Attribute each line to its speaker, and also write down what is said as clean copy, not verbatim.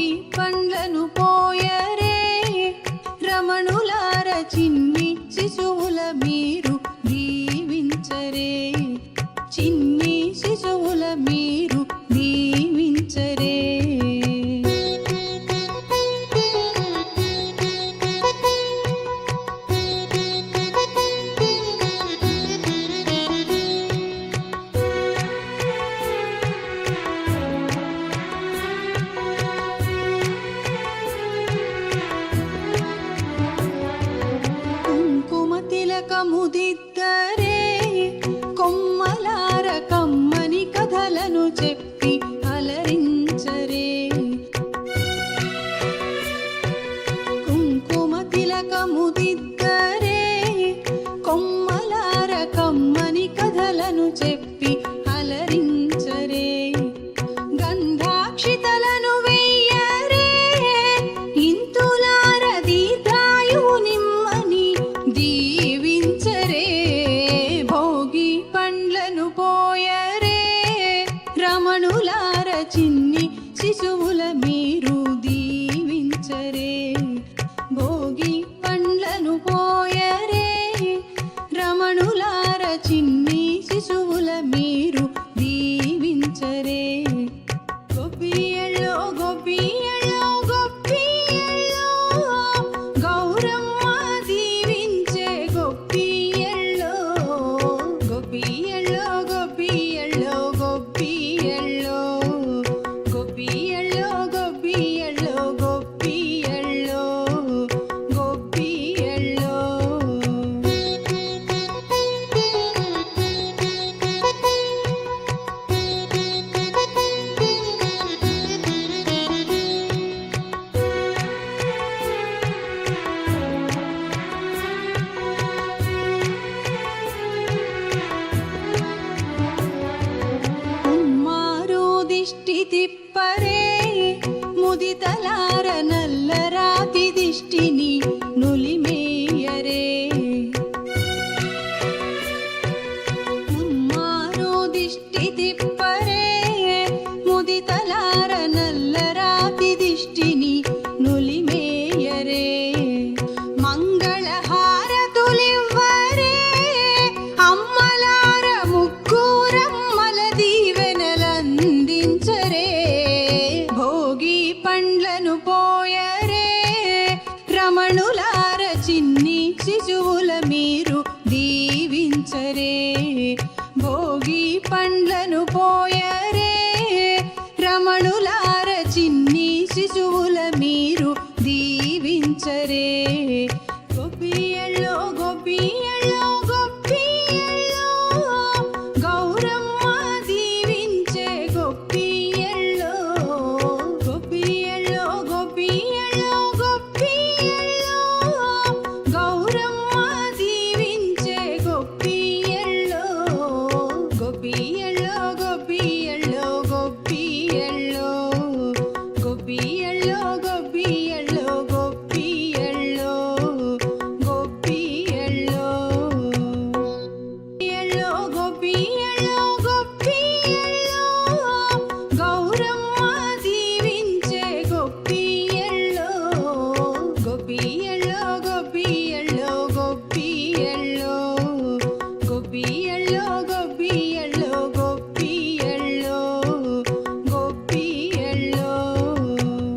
Speaker 1: భోగి పండ్లను పోయరే రమణులార చిన్ని శిశువుల మీరు దీవించరే చిన్ని శిశువుల మీరు దీవించరే ముదిద్దరే కొమ్మలార కమ్మని కథలను చెప్పి అలరించరే కుంకుమ తిలక ముదిద్దరే కొమ్మలార కమ్మని కథలను చెప్పి అలరించరే గంధాక్షితలను వెయ్యరే ఇంతులార దీర్ఘాయువు నిమ్మని రమణులార చిన్ని శిశువుల మీరు దీవించరే భోగి పండ్లను పోయరే రమణులార చిన్ని శిశువుల మీరు దీవించరే గోపియల్లో గోపియల్లో గోపియల్లో గౌరమ్మ దీవించే గోపియల్లో గోపియల్లో గోపియల్లో తిప్పరే ముదితలార నల్లరాతి దిష్టిని నులిమేయరే ఉమ్మారో దిష్టి తిప్పరే ముదితలార నల్లరాతి దిష్టిని నులిమేయరే మంగళహారతులివ్వరే అమ్మలార ముగ్గురమ్మల దీవెనలందించరే భోగి పండ్లను పోయరే రమణులార చిన్ని శిశువుల మీరు దీవించరే భోగి పండ్లను పోయరే రమణులార చిన్ని శిశువుల మీరు దీవించరే గోపియల్లో గోపియల్లో గోపియల్లో గౌరమ్మ దీవించే గోపియల్లో గోపియల్లో గోపియల్లో గోపియల్లో గౌరమ్మ దీవించే గోపియల్లో గోపియల్లో గోపియల్లో గోపియల్లో గోపియల్లో గోపియల్లో గోపియల్లో గోపియల్లో గోపియల్లో గోపియల్లో గౌరమ్మ దీవించే గోపియల్లో గోపియల్లో గోపియల్లో గోపియల్లో గోపియల్లో